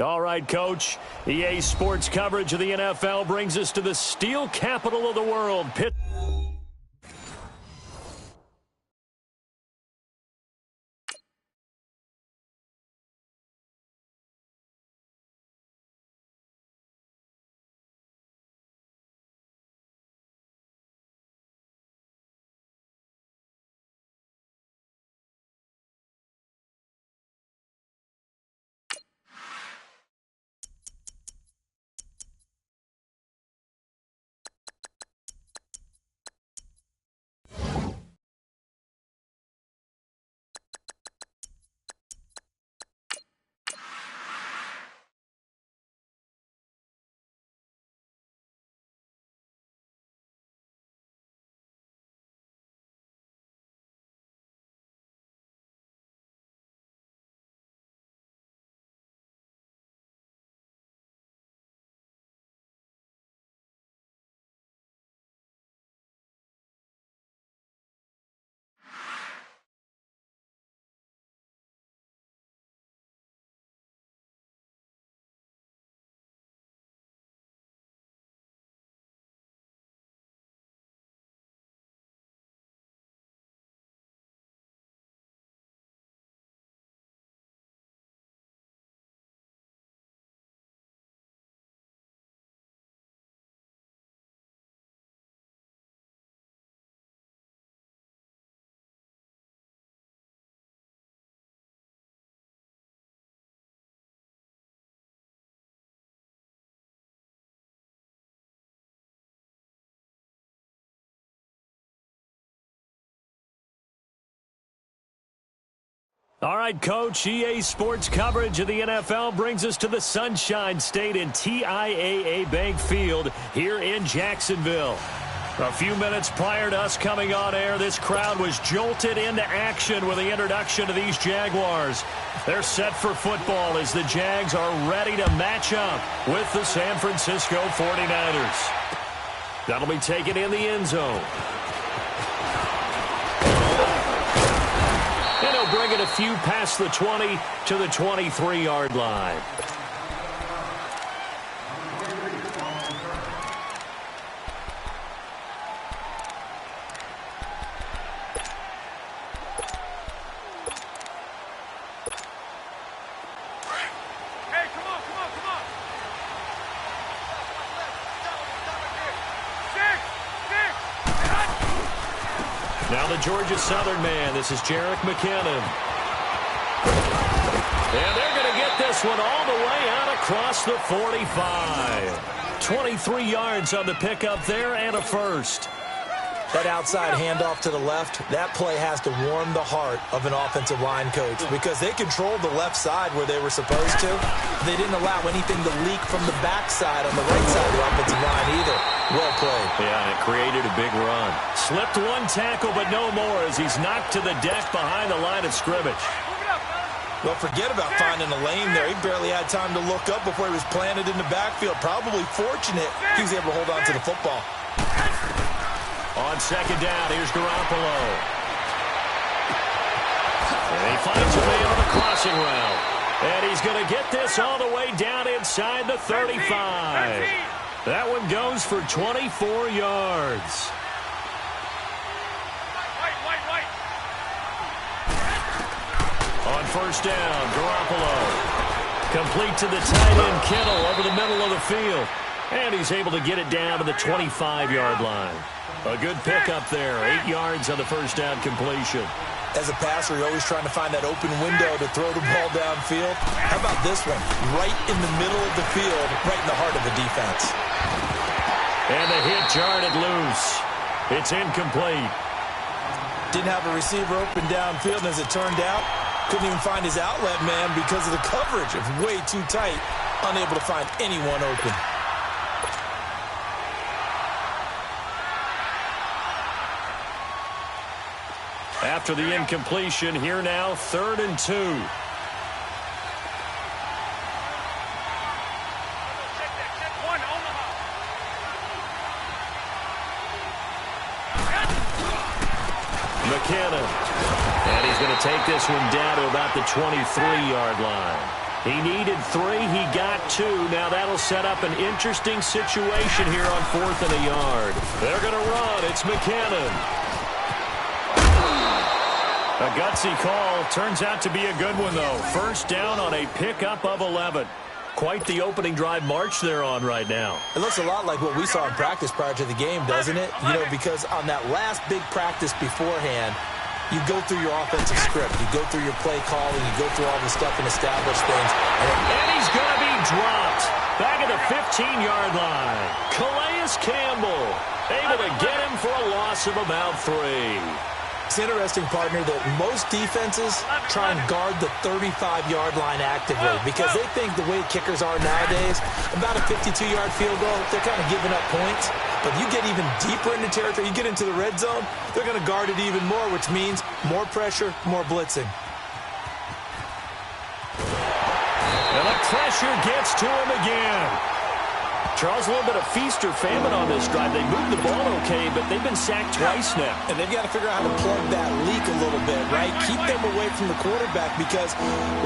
All right, Coach. EA Sports coverage of the NFL brings us to the steel capital of the world. All right, Coach, EA Sports coverage of the NFL brings us to the Sunshine State in TIAA Bank Field here in Jacksonville. A few minutes prior to us coming on air, this crowd was jolted into action with the introduction of these Jaguars. They're set for football as the Jags are ready to match up with the San Francisco 49ers. That'll be taken in the end zone. And he'll bring it a few past the 20 to the 23-yard line. Now the Georgia Southern man. This is Jerick McKinnon. And they're going to get this one all the way out across the 45. 23 yards on the pickup there and a first. That outside handoff to the left, that play has to warm the heart of an offensive line coach because they controlled the left side where they were supposed to. They didn't allow anything to leak from the backside on the right side of the offensive line either. Well played. Yeah, and it created a big run. Slipped one tackle, but no more as he's knocked to the deck behind the line of scrimmage. Well, forget about finding a lane there. He barely had time to look up before he was planted in the backfield. Probably fortunate he was able to hold on to the football. On second down, here's Garoppolo. And he finds a way on the crossing route. And he's going to get this all the way down inside the 35. That one goes for 24 yards. On first down, Garoppolo. Complete to the tight end, Kittle, over the middle of the field. And he's able to get it down to the 25-yard line. A good pickup there, 8 yards on the first down completion. As a passer, you're always trying to find that open window to throw the ball downfield. How about this one? Right in the middle of the field, right in the heart of the defense. And the hit jarred it loose. It's incomplete. Didn't have a receiver open downfield, and as it turned out, couldn't even find his outlet man because of the coverage. It was way too tight, unable to find anyone open. After the incompletion, here now, 3rd and 2. McKinnon. And he's going to take this one down to about the 23-yard line. He needed 3. He got 2. Now that'll set up an interesting situation here on 4th and a yard. They're going to run. It's McKinnon. A gutsy call. Turns out to be a good one, though. First down on a pickup of 11. Quite the opening drive march they're on right now. It looks a lot like what we saw in practice prior to the game, doesn't it? You know, because on that last big practice beforehand, you go through your offensive script. You go through your play calling. You go through all the stuff and establish things. And he's going to be dropped. Back at the 15-yard line. Calais Campbell able to get him for a loss of about 3. It's interesting, partner, that most defenses try and guard the 35-yard line actively because they think the way kickers are nowadays, about a 52-yard field goal, they're kind of giving up points. But you get even deeper into territory, you get into the red zone, they're going to guard it even more, which means more pressure, more blitzing. And the pressure gets to him again. Charles, a little bit of feast or famine on this drive. They moved the ball okay, but they've been sacked twice now. And they've got to figure out how to plug that leak a little bit, right? Keep them away from the quarterback because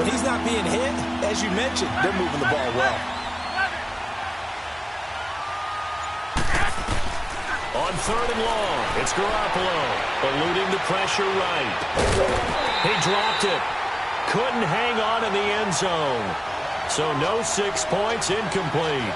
when he's not being hit, as you mentioned, they're moving the ball well. On 3rd and long, it's Garoppolo eluding the pressure right. He dropped it. Couldn't hang on in the end zone. So no 6 points, incomplete.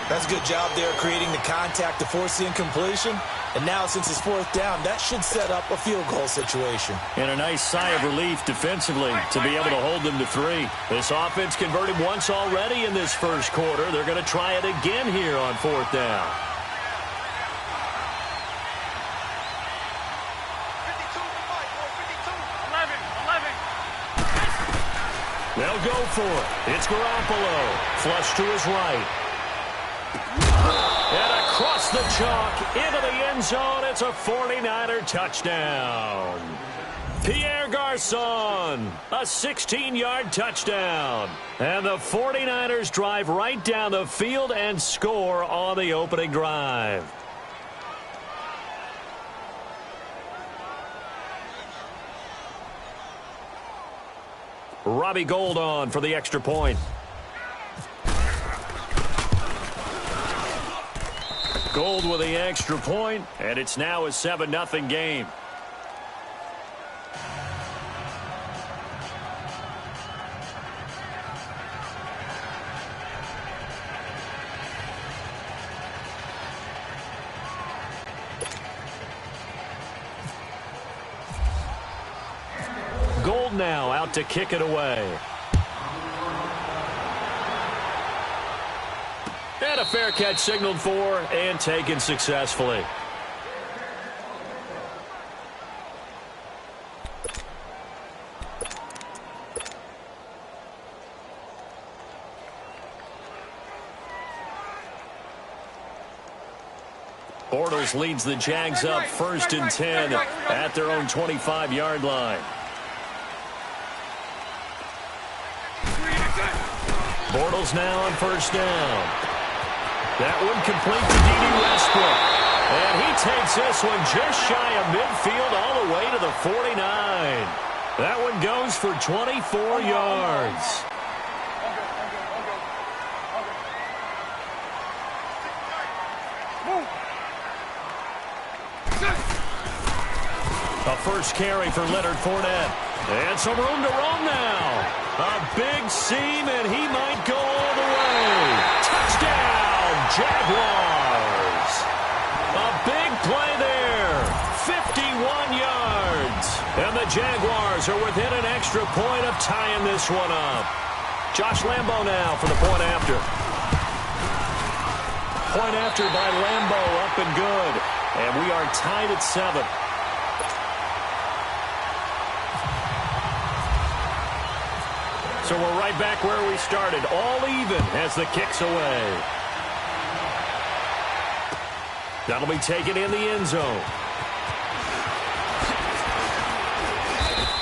That's a good job there creating the contact to force the incompletion. And now since it's 4th down, that should set up a field goal situation. And a nice sigh of relief defensively to be able to hold them to 3. This offense converted once already in this first quarter. They're going to try it again here on 4th down. They'll go for it. It's Garoppolo. Flush to his right. And across the chalk into the end zone. It's a 49er touchdown. Pierre Garçon, a 16-yard touchdown. And the 49ers drive right down the field and score on the opening drive. Robbie Gould on for the extra point. Gould with the extra point, and it's now a 7-0 game. Gould now out to kick it away. And a fair catch signaled for and taken successfully. Bortles leads the Jags up 1st and 10 at their own 25-yard line. Bortles now on 1st down. That one complete to D.D. Westbrook. And he takes this one just shy of midfield all the way to the 49. That one goes for 24 yards. A first carry for Leonard Fournette. And some room to roam now. A big seam, and he might go all the way. Touchdown! Jaguars. A big play there. 51 yards. And the Jaguars are within an extra point of tying this one up. Josh Lambo now for the point after. Point after by Lambo, up and good. And we are tied at 7. So we're right back where we started. All even as the kick's away. That'll be taken in the end zone.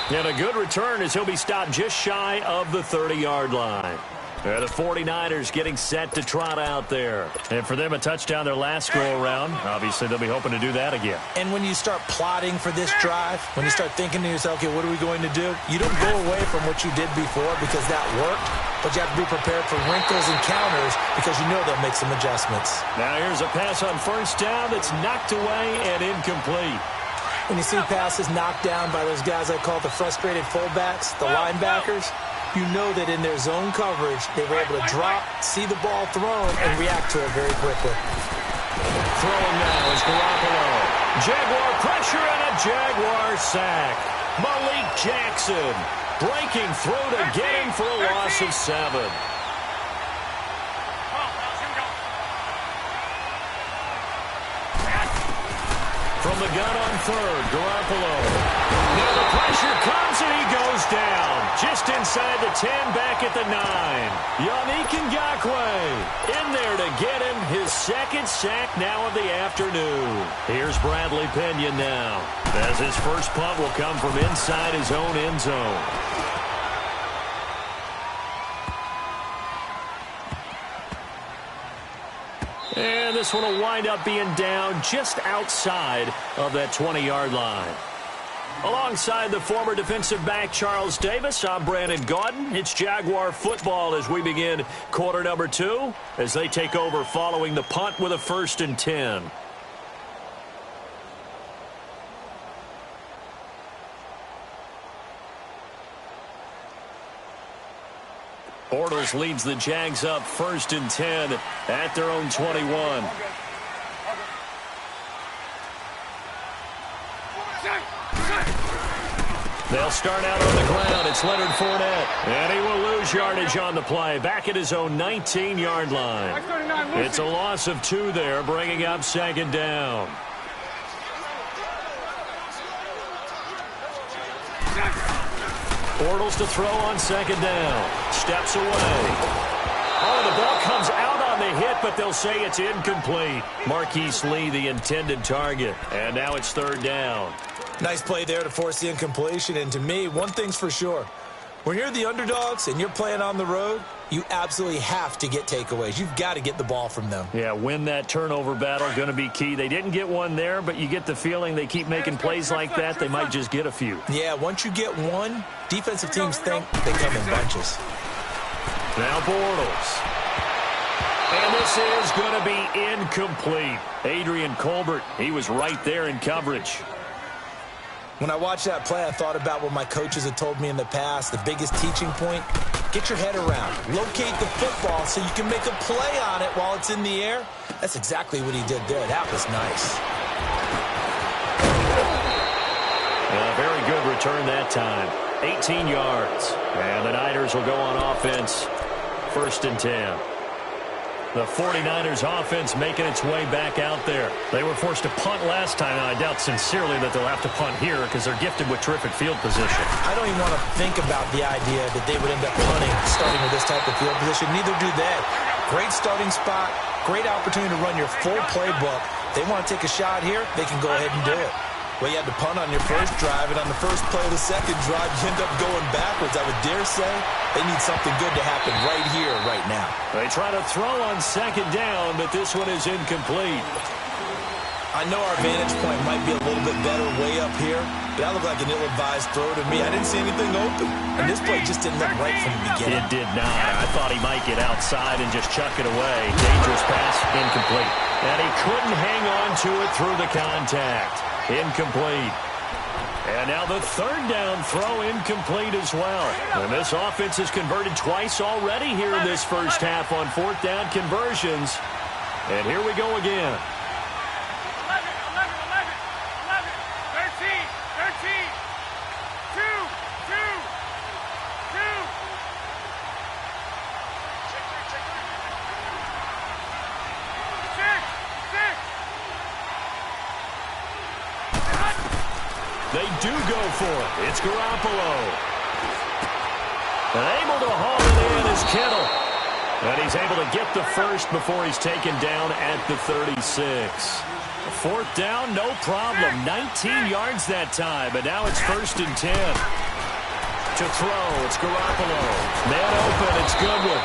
And a good return as he'll be stopped just shy of the 30-yard line. The 49ers getting set to trot out there. And for them, a touchdown their last go-around. Obviously, they'll be hoping to do that again. And when you start plotting for this drive, when you start thinking to yourself, okay, what are we going to do? You don't go away from what you did before because that worked, but you have to be prepared for wrinkles and counters because you know they'll make some adjustments. Now here's a pass on first down that's knocked away and incomplete. When you see passes knocked down by those guys I call the frustrated fullbacks, the linebackers, you know that in their zone coverage, they were able to drop, see the ball thrown, and react to it very quickly. Throwing now is Garoppolo. Jaguar pressure and a Jaguar sack. Malik Jackson breaking through to get him for a loss of 7. From the gun on third, Garoppolo. Now the pressure comes and he goes down. Just inside the 10, back at the 9. Yannick Ngakoue in there to get him his second sack now of the afternoon. Here's Bradley Pinion now, as his first punt will come from inside his own end zone. And this one will wind up being down just outside of that 20-yard line. Alongside the former defensive back Charles Davis, I'm Brandon Gaudin. It's Jaguar football as we begin quarter number 2 as they take over following the punt with a 1st and 10. Bortles leads the Jags up 1st and 10 at their own 21. They'll start out on the ground. It's Leonard Fournette. And he will lose yardage on the play. Back at his own 19-yard line. It's a loss of 2 there, bringing up 2nd down. Bortles to throw on 2nd down. Steps away. Oh, the ball comes out on the hit, but they'll say it's incomplete. Marquise Lee, the intended target. And now it's 3rd down. Nice play there to force the incompletion. And to me, one thing's for sure. When you're the underdogs and you're playing on the road, you absolutely have to get takeaways. You've got to get the ball from them. Yeah, win that turnover battle, going to be key. They didn't get one there, but you get the feeling they keep making plays like that, they might just get a few. Yeah, once you get one, defensive teams think they come in bunches. Now Bortles. And this is going to be incomplete. Adrian Colbert, he was right there in coverage. When I watched that play, I thought about what my coaches had told me in the past. The biggest teaching point, get your head around. Locate the football so you can make a play on it while it's in the air. That's exactly what he did there. That was nice. A very good return that time. 18 yards. And the Niners will go on offense. 1st and 10. The 49ers offense making its way back out there. They were forced to punt last time, and I doubt sincerely that they'll have to punt here because they're gifted with terrific field position. I don't even want to think about the idea that they would end up punting starting with this type of field position. Neither do they. Great starting spot, great opportunity to run your full playbook. They want to take a shot here, they can go ahead and do it. Well, you had to punt on your first drive, and on the first play of the second drive, you end up going backwards. I would dare say they need something good to happen right here, right now. They try to throw on 2nd down, but this one is incomplete. I know our vantage point might be a little bit better way up here, but that looked like an ill-advised throw to me. I didn't see anything open, and this play just didn't look right from the beginning. It did not. I thought he might get outside and just chuck it away. Dangerous pass, incomplete. And he couldn't hang on to it through the contact. Incomplete. And now the 3rd down throw incomplete as well. And this offense has converted twice already here in this first half on 4th down conversions. And here we go again. 11, 11, 11, 13, 2, 2. They do go for it. It's Garoppolo. And able to haul it in is Kittle. And he's able to get the first before he's taken down at the 36. 4th down, no problem. 19 yards that time. But now it's 1st and 10. To throw, it's Garoppolo. Man open, it's Goodwin.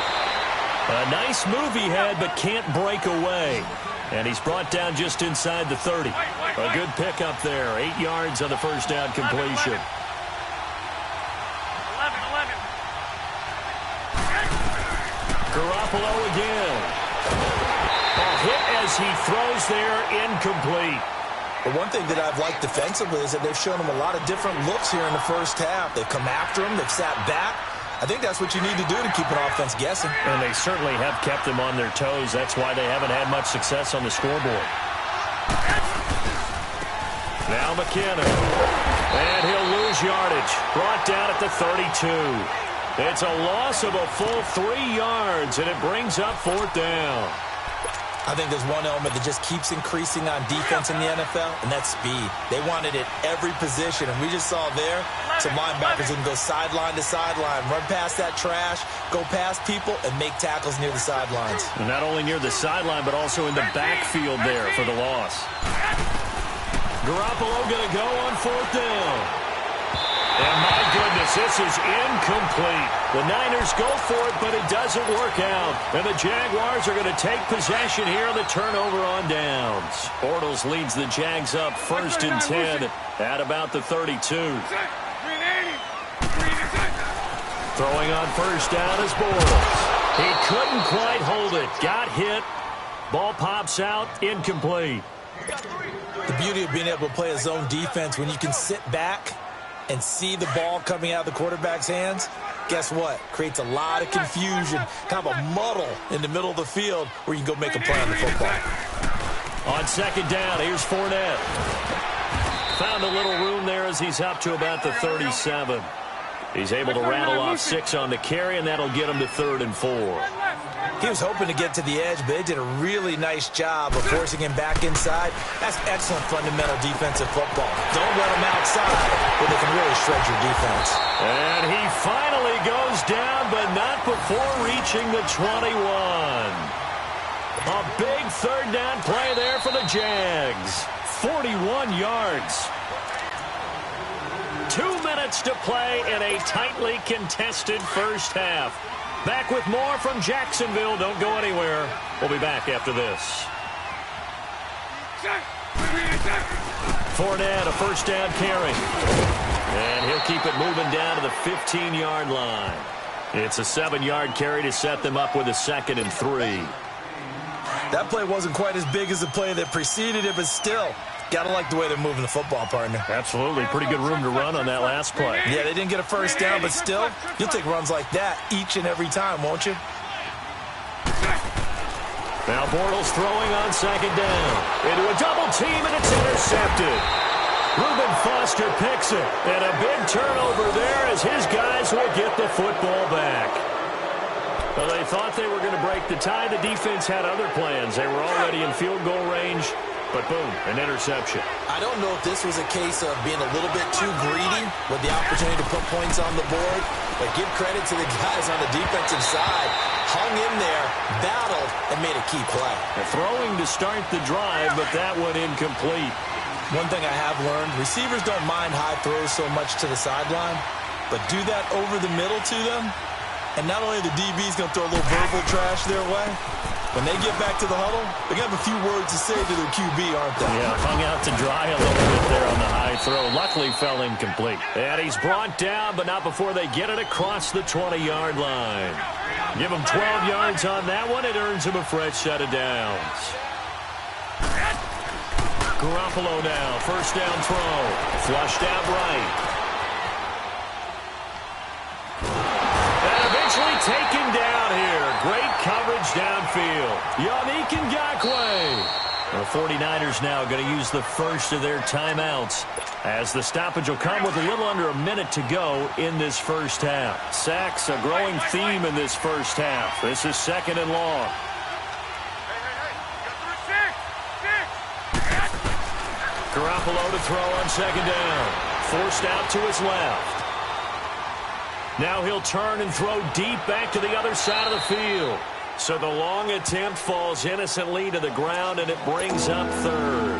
A nice move he had, but can't break away. And he's brought down just inside the 30. A good pickup there. 8 yards on the first down completion. Garoppolo again. A hit as he throws there, incomplete. But one thing that I've liked defensively is that they've shown him a lot of different looks here in the first half. They've come after him. They've sat back. I think that's what you need to do to keep an offense guessing. And they certainly have kept them on their toes. That's why they haven't had much success on the scoreboard. Now McKinnon. And he'll lose yardage. Brought down at the 32. It's a loss of a full 3 yards, and it brings up 4th down. I think there's one element that just keeps increasing on defense in the NFL, and that's speed. They want it at every position, and we just saw there some linebackers who can go sideline to sideline, run past that trash, go past people, and make tackles near the sidelines. And not only near the sideline, but also in the backfield there for the loss. Garoppolo going to go on 4th down. And my goodness, this is incomplete. The Niners go for it, but it doesn't work out. And the Jaguars are going to take possession here on the turnover on downs. Bortles leads the Jags up 1st and 10 at about the 32. Throwing on 1st down is Bortles. He couldn't quite hold it. Got hit. Ball pops out, incomplete. The beauty of being able to play a zone defense when you can sit back and see the ball coming out of the quarterback's hands, guess what? Creates a lot of confusion, kind of a muddle in the middle of the field where you can go make a play on the football. On 2nd down, here's Fournette. Found a little room there as he's up to about the 37. He's able to rattle off 6 on the carry, and that'll get him to 3rd and 4. He was hoping to get to the edge, but they did a really nice job of forcing him back inside. That's excellent fundamental defensive football. Don't let him outside where they can really shred your defense. And he finally goes down, but not before reaching the 21. A big 3rd down play there for the Jags. 41 yards. 2 minutes to play in a tightly contested first half. Back with more from Jacksonville. Don't go anywhere. We'll be back after this. Fournette, a 1st down carry. And he'll keep it moving down to the 15-yard line. It's a 7-yard carry to set them up with a 2nd and 3. That play wasn't quite as big as the play that preceded it, but still, got to like the way they're moving the football, partner. Absolutely. Pretty good room to run on that last play. Yeah, they didn't get a 1st down, but still, you'll take runs like that each and every time, won't you? Now Bortles throwing on 2nd down. Into a double team, and it's intercepted. Reuben Foster picks it. And a big turnover there as his guys will get the football back. Well, they thought they were going to break the tie. The defense had other plans. They were already in field goal range. But boom, an interception. I don't know if this was a case of being a little bit too greedy with the opportunity to put points on the board, but give credit to the guys on the defensive side. Hung in there, battled, and made a key play. Throwing to start the drive, but that one incomplete. One thing I have learned, receivers don't mind high throws so much to the sideline, but do that over the middle to them, and not only the DB's going to throw a little verbal trash their way, when they get back to the huddle, they're going to have a few words to say to their QB, aren't they? Yeah, hung out to dry a little bit there on the high throw. Luckily fell incomplete. And he's brought down, but not before they get it across the 20-yard line. Give him 12 yards on that one. It earns him a fresh set of downs. Garoppolo now, 1st down throw. Flushed out right. And eventually taken down here. Great coverage downfield. Yannick Ngakoue. The 49ers now going to use the first of their timeouts as the stoppage will come with a little under a minute to go in this first half. Sacks, a growing theme in this first half. This is 2nd and long. Garoppolo to throw on 2nd down. Forced out to his left. Now he'll turn and throw deep back to the other side of the field. So the long attempt falls innocently to the ground, and it brings up 3rd.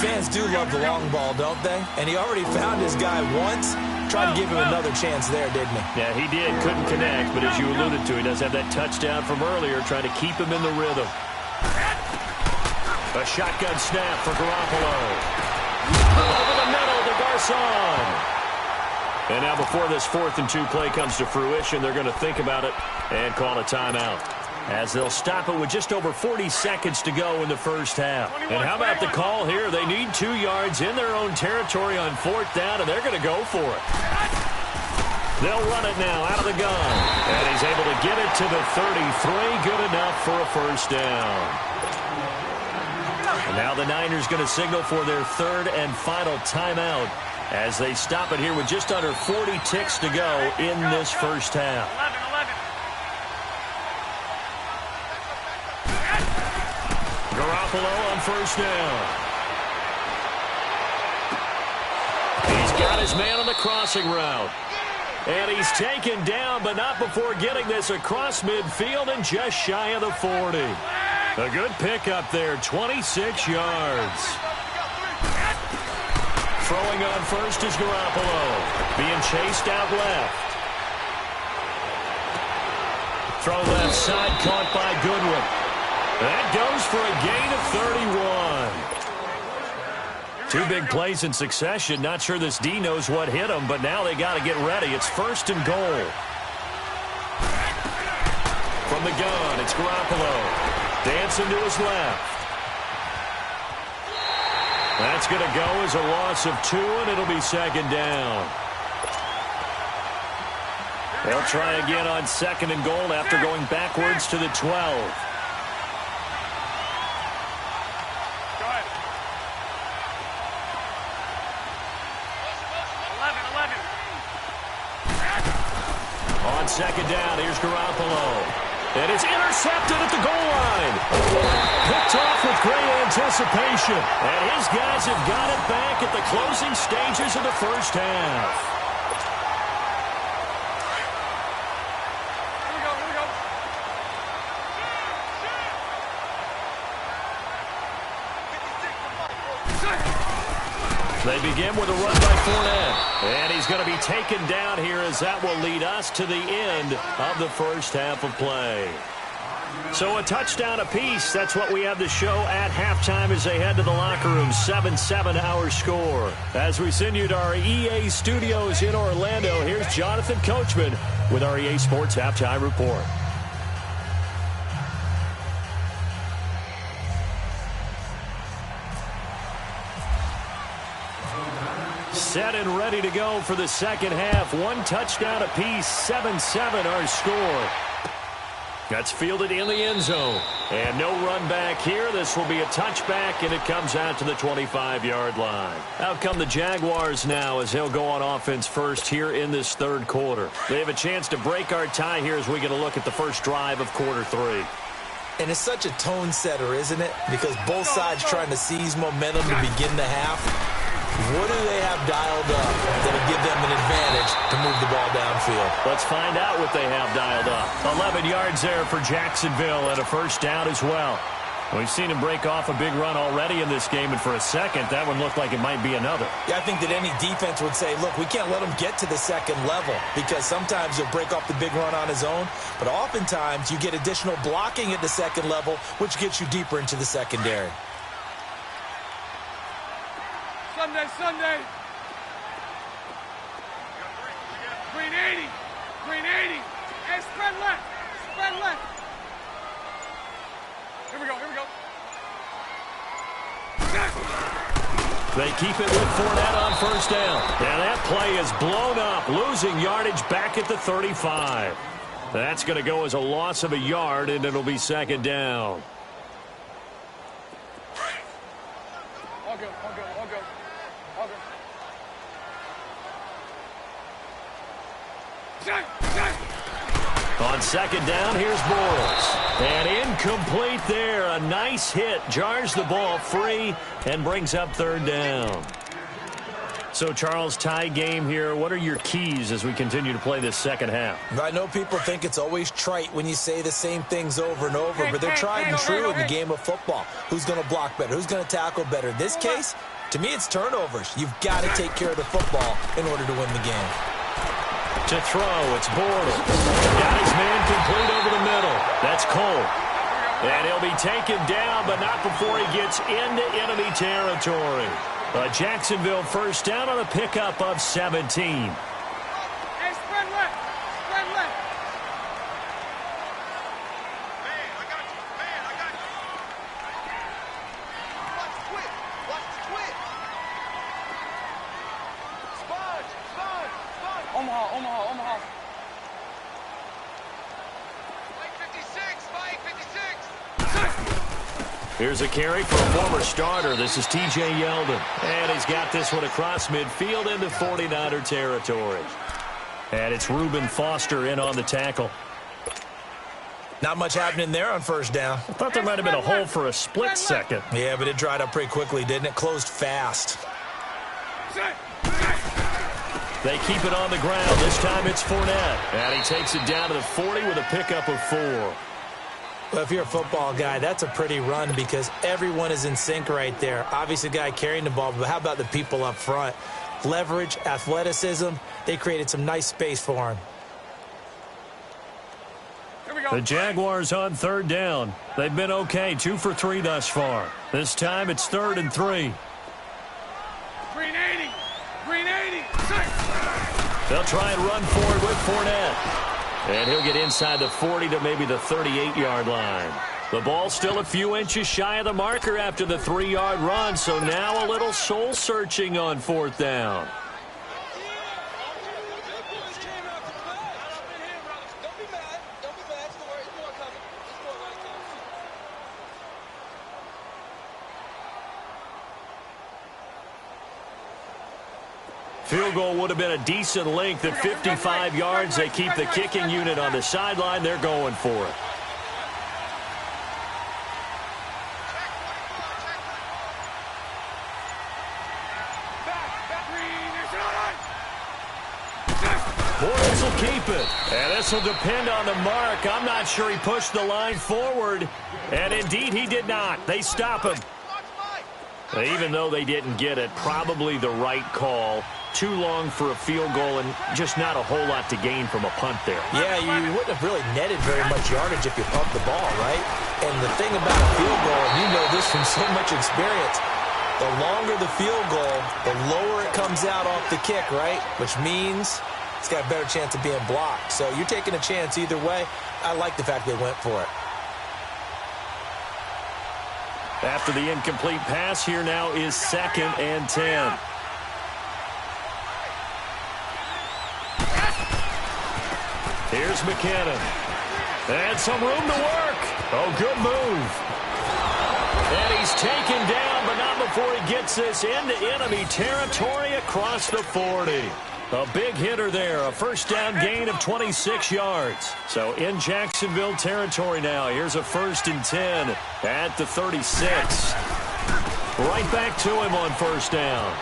Fans do love the long ball, don't they? And he already found his guy once. Tried to give him another chance there, didn't he? Yeah, he did. Couldn't connect, but as you alluded to, he does have that touchdown from earlier, trying to keep him in the rhythm. A shotgun snap for Garoppolo. Over the middle to Garcon. And now before this 4th and 2 play comes to fruition, they're going to think about it and call a timeout, as they'll stop it with just over 40 seconds to go in the first half. And how about the call here? They need 2 yards in their own territory on 4th down, and they're going to go for it. They'll run it now out of the gun. And he's able to get it to the 33. Good enough for a first down. And now the Niners going to signal for their 3rd and final timeout as they stop it here with just under 40 ticks to go in this first half. 11. Garoppolo on first down. He's got his man on the crossing route. And he's taken down, but not before getting this across midfield and just shy of the 40. A good pickup there, 26 yards. Throwing on first is Garoppolo. Being chased out left. Throw left side, caught by Goodwin. That goes for a gain of 31. 2 big plays in succession. Not sure this D knows what hit him, but now they got to get ready. It's 1st and goal. From the gun, it's Garoppolo. Dancing to his left. That's going to go as a loss of 2, and it'll be 2nd down. They'll try again on 2nd and goal after going backwards to the 12. On 2nd down, here's Garoppolo. And it's intercepted at the goal line. Picked off with great anticipation. And his guys have got it back at the closing stages of the first half. They begin with a run by Fournette. And he's going to be taken down here as that will lead us to the end of the first half of play. So a touchdown apiece. That's what we have to show at halftime as they head to the locker room. 7-7 our score. As we send you to our EA studios in Orlando, here's Jonathan Coachman with our EA Sports Halftime Report. Set and ready to go for the second half. 1 touchdown apiece, 7-7 our score. That's fielded in the end zone. And no run back here. This will be a touchback, and it comes out to the 25-yard line. Out come the Jaguars now as they'll go on offense first here in this 3rd quarter. They have a chance to break our tie here as we get a look at the first drive of quarter 3. And it's such a tone setter, isn't it? Because both sides trying to seize momentum to begin the half. What do they have dialed up that'll give them an advantage to move the ball downfield? Let's find out what they have dialed up. 11 yards there for Jacksonville and a first down as well. We've seen him break off a big run already in this game, and for a second, that one looked like it might be another. Yeah, I think that any defense would say, look, we can't let him get to the second level, because sometimes he'll break off the big run on his own, but oftentimes you get additional blocking at the second level, which gets you deeper into the secondary. Sunday. Green 80. Hey, spread left. Here we go. They keep it with Fournette on first down. And that play is blown up, losing yardage back at the 35. That's going to go as a loss of a yard, and it'll be 2nd down. All go. On 2nd down, here's Bortles. And incomplete there. A nice hit. Jars the ball free and brings up 3rd down. So, Charles, tie game here. What are your keys as we continue to play this second half? I know people think it's always trite when you say the same things over and over, but they're tried and true in the game of football. Who's going to block better? Who's going to tackle better? In this case, to me, it's turnovers. You've got to take care of the football in order to win the game. To throw, it's Bortles. Got his man complete over the middle. That's Cole. And he'll be taken down, but not before he gets into enemy territory. A Jacksonville first down on a pickup of 17. Hey, spread left. Spread left. Man, I got you. Man, I got you. Watch the twit. Watch the twit. Sponge. Sponge. Sponge. Omaha. Mike 56. Mike 56. Here's a carry for a former starter. This is T.J. Yeldon. And he's got this one across midfield into 49er territory. And it's Reuben Foster in on the tackle. Not much happening there on first down. I thought there might have been a hole for a split second. Yeah, but it dried up pretty quickly, didn't it? Closed fast. They keep it on the ground. This time it's Fournette. And he takes it down to the 40 with a pickup of 4. Well, if you're a football guy, that's a pretty run because everyone is in sync right there. Obviously, the guy carrying the ball, but how about the people up front? Leverage, athleticism, they created some nice space for him. Here we go. The Jaguars on third down. They've been okay, 2 for 3 thus far. This time it's 3rd and 3. Green 80. Green 80. They'll try and run forward with Fournette. And he'll get inside the 40 to maybe the 38-yard line. The ball still a few inches shy of the marker after the 3-yard run, so now a little soul-searching on 4th down. Field goal would have been a decent length at 55 yards. They keep the kicking unit on the sideline. They're going for it. Bortles will keep it. And this will depend on the mark. I'm not sure he pushed the line forward. And indeed, he did not. They stop him. Even though they didn't get it, probably the right call. Too long for a field goal and just not a whole lot to gain from a punt there. Yeah, you wouldn't have really netted very much yardage if you pumped the ball, right? And the thing about a field goal, and you know this from so much experience, the longer the field goal, the lower it comes out off the kick, right? Which means it's got a better chance of being blocked. So you're taking a chance either way. I like the fact they went for it. After the incomplete pass, here now is 2nd and 10. Here's McKinnon. And some room to work. Oh, good move. And he's taken down, but not before he gets this into enemy territory across the 40. A big hitter there, a first down gain of 26 yards. So in Jacksonville territory now. Here's a 1st and 10 at the 36. Right back to him on first down.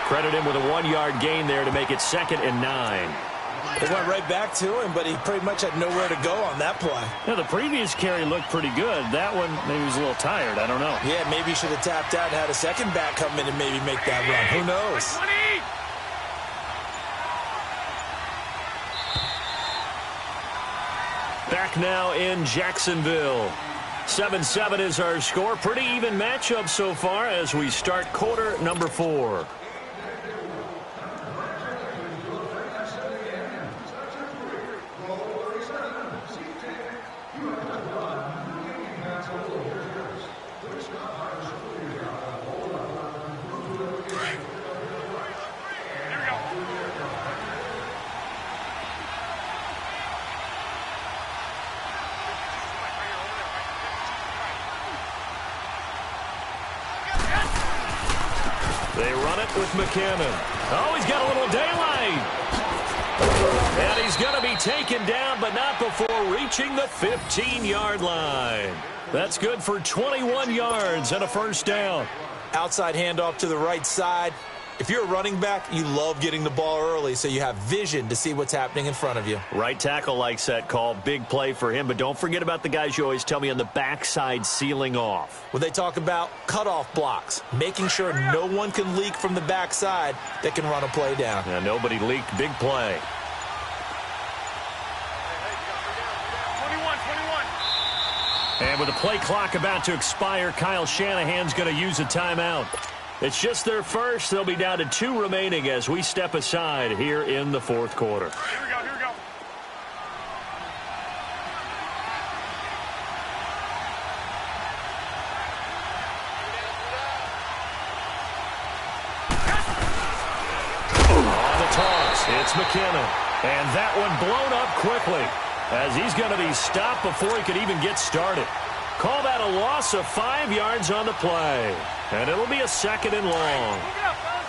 Credit him with a 1-yard gain there to make it 2nd and 9. It went right back to him, but he pretty much had nowhere to go on that play. Yeah, the previous carry looked pretty good. That one, maybe he was a little tired. I don't know. Yeah, maybe he should have tapped out and had a second back come in and maybe make that run. Who knows? Back now in Jacksonville. 7-7 is our score. Pretty even matchup so far as we start quarter number 4. They run it with McKinnon. Oh, he's got a little daylight. And he's going to be taken down, but not before reaching the 15-yard line. That's good for 21 yards and a first down. Outside handoff to the right side. If you're a running back, you love getting the ball early so you have vision to see what's happening in front of you. Right tackle likes that call. Big play for him, but don't forget about the guys you always tell me on the backside sealing off. When they talk about cutoff blocks, making sure no one can leak from the backside that can run a play down. Yeah, nobody leaked. Big play. 21. And with the play clock about to expire, Kyle Shanahan's going to use a timeout. It's just their first. They'll be down to 2 remaining as we step aside here in the fourth quarter. Here we go, here we go. On the toss, it's McKinnon. And that one blown up quickly as he's going to be stopped before he could even get started. Call that a loss of 5 yards on the play. And it'll be a 2nd and long. Move it up, fellas.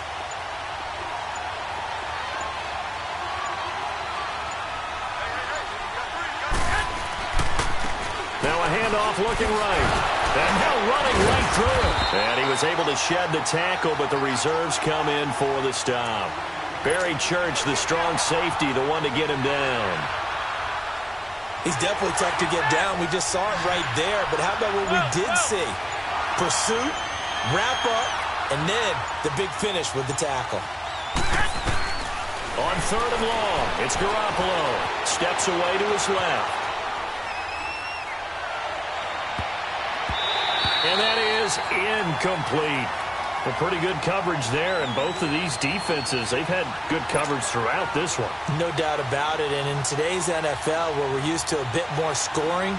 Now a handoff looking right. And now running right through it. And he was able to shed the tackle, but the reserves come in for the stop. Barry Church, the strong safety, the one to get him down. He's definitely tough to get down. We just saw it right there. But how about what we did see? Pursuit, wrap up, and then the big finish with the tackle. On 3rd and long, it's Garoppolo. Steps away to his left. And that is incomplete. Well, pretty good coverage there, and both of these defenses, they've had good coverage throughout this one. No doubt about it, and in today's NFL, where we're used to a bit more scoring,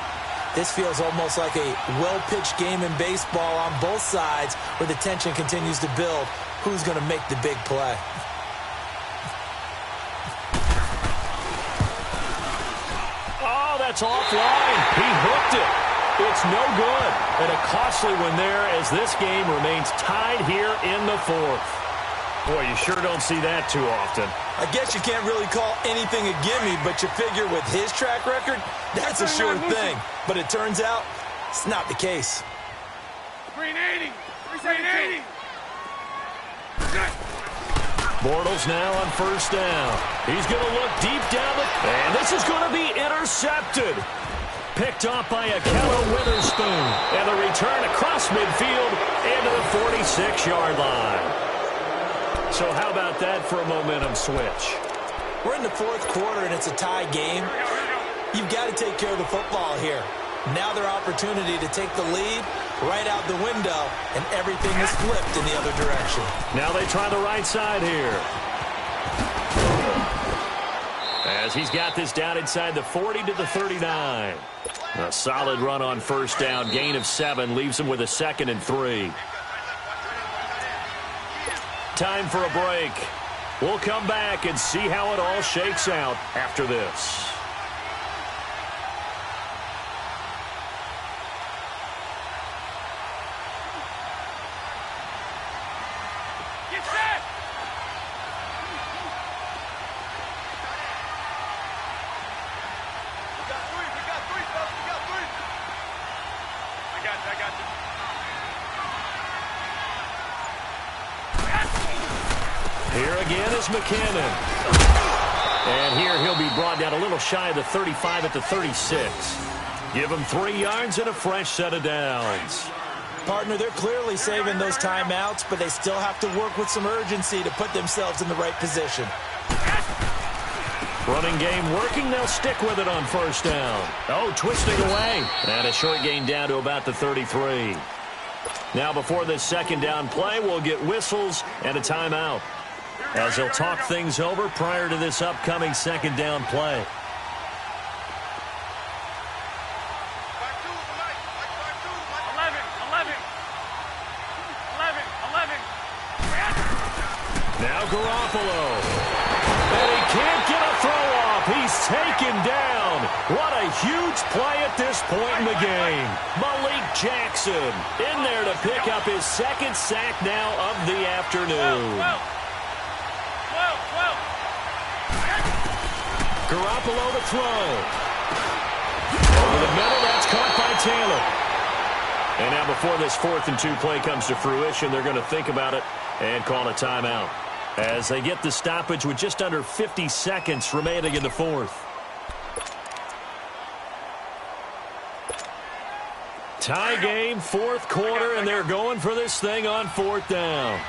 this feels almost like a well-pitched game in baseball on both sides where the tension continues to build. Who's going to make the big play? Oh, that's offline. He hooked it. It's no good. And a costly one there as this game remains tied here in the 4th. Boy, you sure don't see that too often. I guess you can't really call anything a gimme, but you figure with his track record, that's a sure thing. But it turns out it's not the case. 380. 380. Bortles now on 1st down. He's going to look deep down and this is going to be intercepted. Picked off by Akello Witherspoon. And the return across midfield into the 46-yard line. So how about that for a momentum switch? We're in the 4th quarter, and it's a tie game. You've got to take care of the football here. Now their opportunity to take the lead right out the window, and everything is flipped in the other direction. Now they try the right side here. As he's got this down inside the 40 to the 39. A solid run on 1st down. Gain of 7 leaves him with a 2nd and 3. Time for a break. We'll come back and see how it all shakes out after this. Get set. We got 3, fellas. We got 3. I got you. Here again is McKinnon. And here he'll be brought down a little shy of the 35 at the 36. Give him 3 yards and a fresh set of downs. Partner, they're clearly saving those timeouts, but they still have to work with some urgency to put themselves in the right position. Running game working. They'll stick with it on 1st down. Oh, twisting away. And a short gain down to about the 33. Now before this 2nd down play, we'll get whistles and a timeout, as they'll talk things over prior to this upcoming 2nd down play. Back to the mic. Back to the mic. 11. Now Garoppolo. And he can't get a throw off. He's taken down. What a huge play at this point in the game. Malik Jackson in there to pick up his 2nd sack now of the afternoon. 12. Garoppolo to throw. Over the middle, that's caught by Taylor. And now before this 4th and 2 play comes to fruition, they're going to think about it and call a timeout as they get the stoppage with just under 50 seconds remaining in the 4th. Tie game, 4th quarter, and they're going for this thing on 4th down.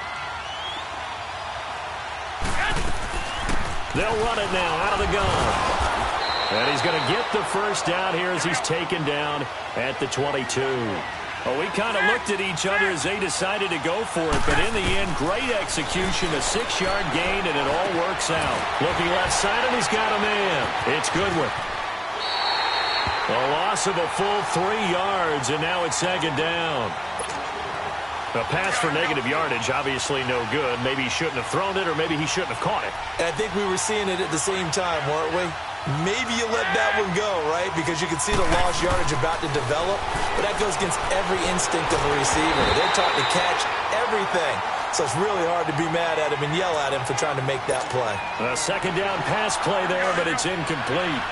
They'll run it now out of the gun. And he's going to get the first down here as he's taken down at the 22. Well, we kind of looked at each other as they decided to go for it, but in the end, great execution, a 6-yard gain, and it all works out. Looking left side, and he's got a man. It's Goodwin. A loss of a full 3 yards, and now it's 2nd down. A pass for negative yardage, obviously no good. Maybe he shouldn't have thrown it, or maybe he shouldn't have caught it. I think we were seeing it at the same time, weren't we? Maybe you let that one go, right? Because you can see the lost yardage about to develop. But that goes against every instinct of a receiver. They're taught to catch everything. So it's really hard to be mad at him and yell at him for trying to make that play. A 2nd down pass play there, but it's incomplete.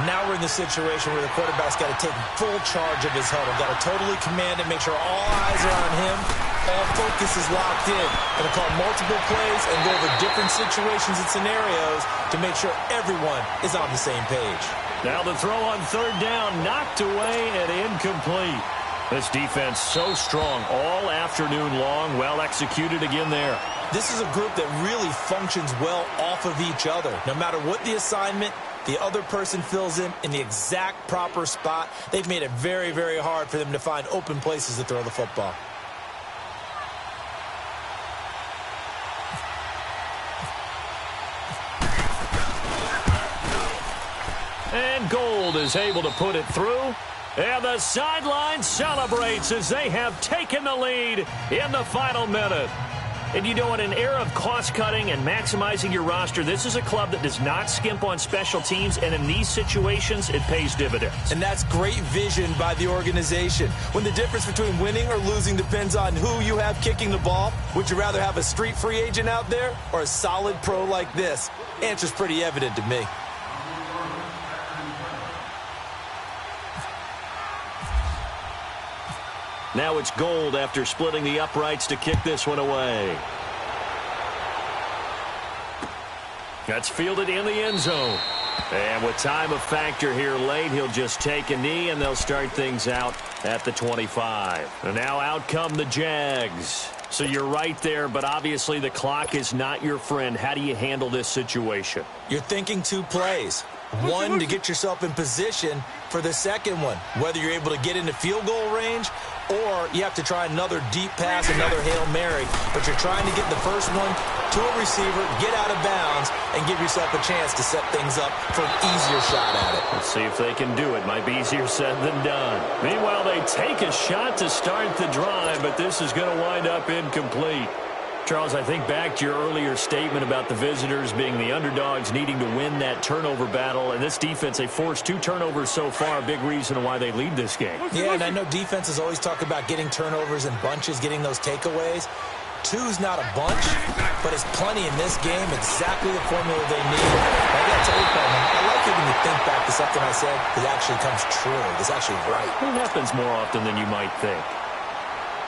Now we're in the situation where the quarterback's got to take full charge of his huddle. Got to totally command it, make sure all eyes are on him. All focus is locked in. Going to call multiple plays and go over different situations and scenarios to make sure everyone is on the same page. Now the throw on 3rd down, knocked away and incomplete. This defense so strong all afternoon long, well executed again there. This is a group that really functions well off of each other. No matter what the assignment, the other person fills in the exact proper spot. They've made it very, very hard for them to find open places to throw the football. And Gold is able to put it through. And the sideline celebrates as they have taken the lead in the final minute. And you know, in an era of cost-cutting and maximizing your roster, this is a club that does not skimp on special teams, and in these situations, it pays dividends. And that's great vision by the organization. When the difference between winning or losing depends on who you have kicking the ball, would you rather have a street free agent out there or a solid pro like this? Answer's pretty evident to me. Now it's Gold after splitting the uprights to kick this one away. That's fielded in the end zone. And with time a factor here late, he'll just take a knee, and they'll start things out at the 25. And now out come the Jags. So you're right there, but obviously the clock is not your friend. How do you handle this situation? You're thinking 2 plays. One, to get yourself in position for the second one, whether you're able to get into field goal range or you have to try another deep pass, another Hail Mary, but you're trying to get the first one to a receiver, get out of bounds, and give yourself a chance to set things up for an easier shot at it. Let's see if they can do it. Might be easier said than done. Meanwhile, they take a shot to start the drive, but this is going to wind up incomplete. Charles, I think back to your earlier statement about the visitors being the underdogs, needing to win that turnover battle. And this defense, they forced 2 turnovers so far, a big reason why they lead this game. Yeah, and I know defenses always talk about getting turnovers in bunches, getting those takeaways. 2's not a bunch, but it's plenty in this game, exactly the formula they need. I got to tell you, Coleman, I like it when you think back to something I said that actually comes true. It's actually right. It happens more often than you might think.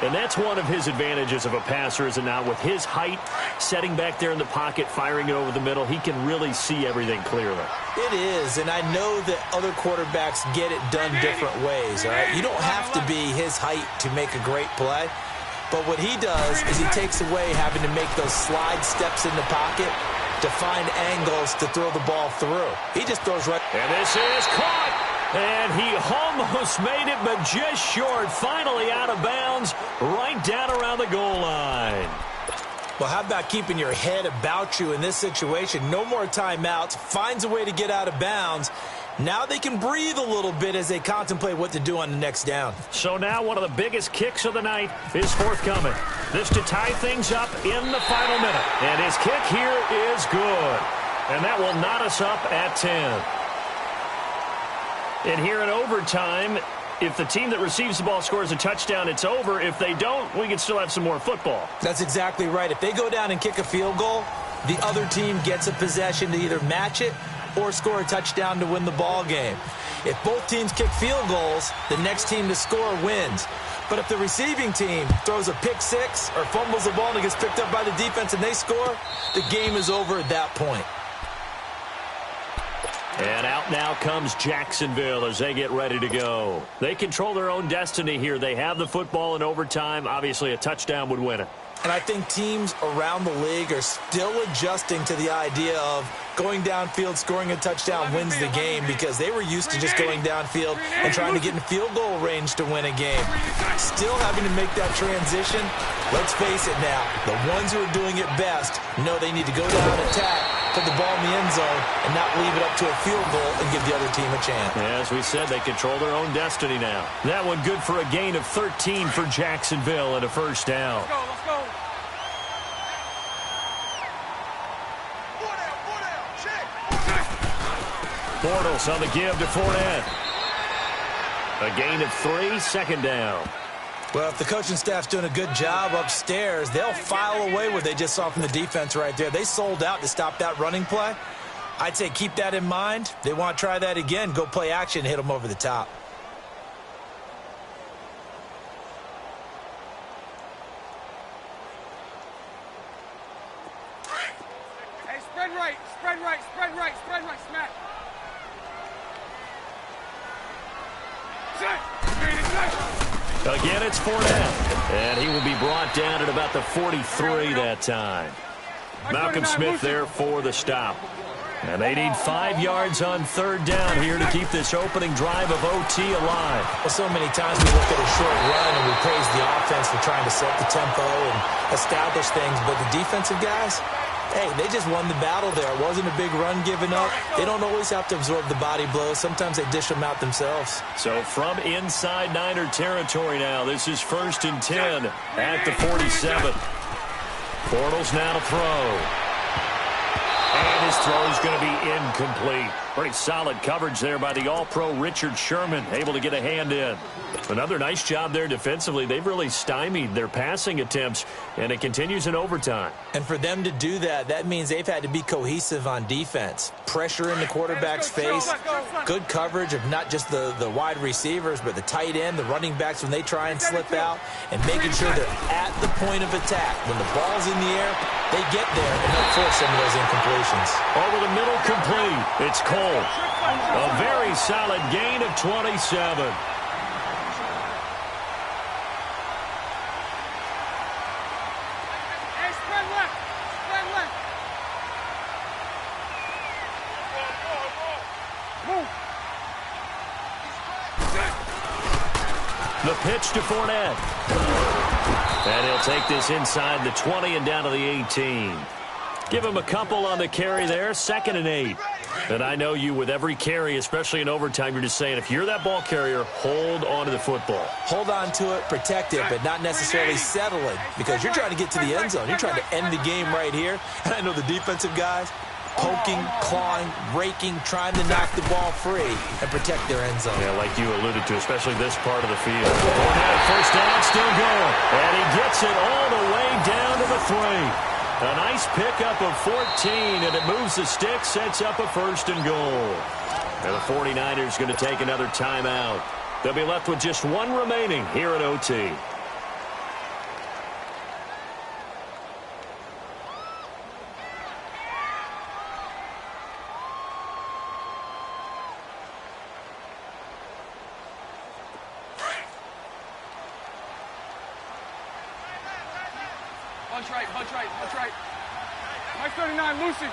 And that's one of his advantages of a passer, is it not? With his height, setting back there in the pocket, firing it over the middle, he can really see everything clearly. It is, and I know that other quarterbacks get it done different ways, all right? You don't have to be his height to make a great play. But what he does is he takes away having to make those slide steps in the pocket to find angles to throw the ball through. He just throws right. And this is caught. And he almost made it, but just short. Finally out of bounds, right down around the goal line. Well, how about keeping your head about you in this situation? No more timeouts. Finds a way to get out of bounds. Now they can breathe a little bit as they contemplate what to do on the next down. So now one of the biggest kicks of the night is forthcoming. This to tie things up in the final minute. And his kick here is good. And that will knot us up at 10. And here in overtime, if the team that receives the ball scores a touchdown, it's over. If they don't, we can still have some more football. That's exactly right. If they go down and kick a field goal, the other team gets a possession to either match it or score a touchdown to win the ball game. If both teams kick field goals, the next team to score wins. But if the receiving team throws a pick six or fumbles the ball and it gets picked up by the defense and they score, the game is over at that point. And out now comes Jacksonville as they get ready to go. They control their own destiny here. They have the football in overtime. Obviously, a touchdown would win it. And I think teams around the league are still adjusting to the idea of going downfield, scoring a touchdown wins the game, because they were used to just going downfield and trying to get in field goal range to win a game. Still having to make that transition. Let's face it now, the ones who are doing it best know they need to go down and attack, put the ball in the end zone, and not leave it up to a field goal and give the other team a chance. As we said, they control their own destiny now. That one good for a gain of 13 for Jacksonville and a first down. Let's go, let's go. Bortles on the give to Fournette. A gain of 3, second down. Well, if the coaching staff's doing a good job upstairs, they'll file away what they just saw from the defense right there. They sold out to stop that running play. I'd say keep that in mind. They want to try that again. Go play action, hit them over the top. Hey, spread right, spread right, spread right, spread right, smack. Again, it's Fournette. And he will be brought down at about the 43 that time. Malcolm Smith there for the stop. And they need 5 yards on third down here to keep this opening drive of OT alive. Well, so many times we look at a short run and we praise the offense for trying to set the tempo and establish things. But the defensive guys, hey, they just won the battle there. It wasn't a big run given up. They don't always have to absorb the body blows. Sometimes they dish them out themselves. So from inside Niner territory now, this is 1st and 10 at the 47. Bortles now to throw. And his throw is going to be incomplete. Pretty solid coverage there by the All-Pro Richard Sherman, able to get a hand in. Another nice job there defensively. They've really stymied their passing attempts, and it continues in overtime. And for them to do that, that means they've had to be cohesive on defense. Pressure in the quarterback's face, good coverage of not just the wide receivers, but the tight end, the running backs when they try and slip out, and making sure they're at the point of attack. When the ball's in the air, they get there and they'll force some of those incompletions. Over the middle, complete. It's Cole. A very solid gain of 27. Hey, spread left, spread left. Move. The pitch to Fournette. And he'll take this inside the 20 and down to the 18. Give him a couple on the carry there, 2nd and 8. And I know you, with every carry, especially in overtime, you're just saying, if you're that ball carrier, hold on to the football. Hold on to it, protect it, but not necessarily settle it, because you're trying to get to the end zone. You're trying to end the game right here. And I know the defensive guys poking, clawing, raking, trying to knock the ball free and protect their end zone. Yeah, like you alluded to, especially this part of the field. Fournette, first down, still going. And he gets it all the way down to the 3. A nice pickup of 14, and it moves the stick, sets up a 1st and goal. And the 49ers going to take another timeout. They'll be left with just 1 remaining here at OT. Bunch right, bunch right, bunch right. Mike 39, Lucy.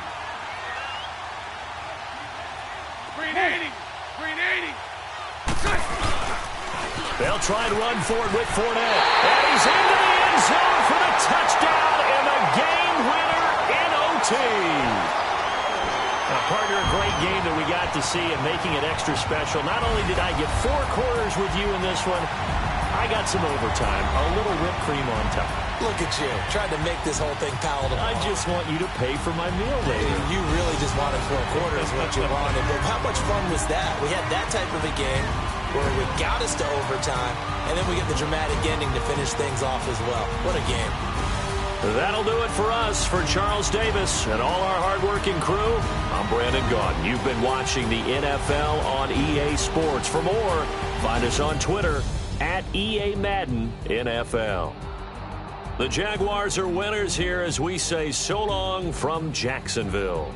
Green 80, green 80. They'll try and run for it with Fournette. And he's into the end zone for the touchdown and the game winner in OT. Partner, a great game that we got to see and making it extra special. Not only did I get 4 quarters with you in this one, I got some overtime, a little whipped cream on top. Look at you, trying to make this whole thing palatable. I just want you to pay for my meal later. You really just wanted 4 quarters what you wanted. But how much fun was that? We had that type of a game where it got us to overtime, and then we get the dramatic ending to finish things off as well. What a game. That'll do it for us. For Charles Davis and all our hardworking crew, I'm Brandon Gaudin. You've been watching the NFL on EA Sports. For more, find us on Twitter at EA Madden NFL. The Jaguars are winners here as we say so long from Jacksonville.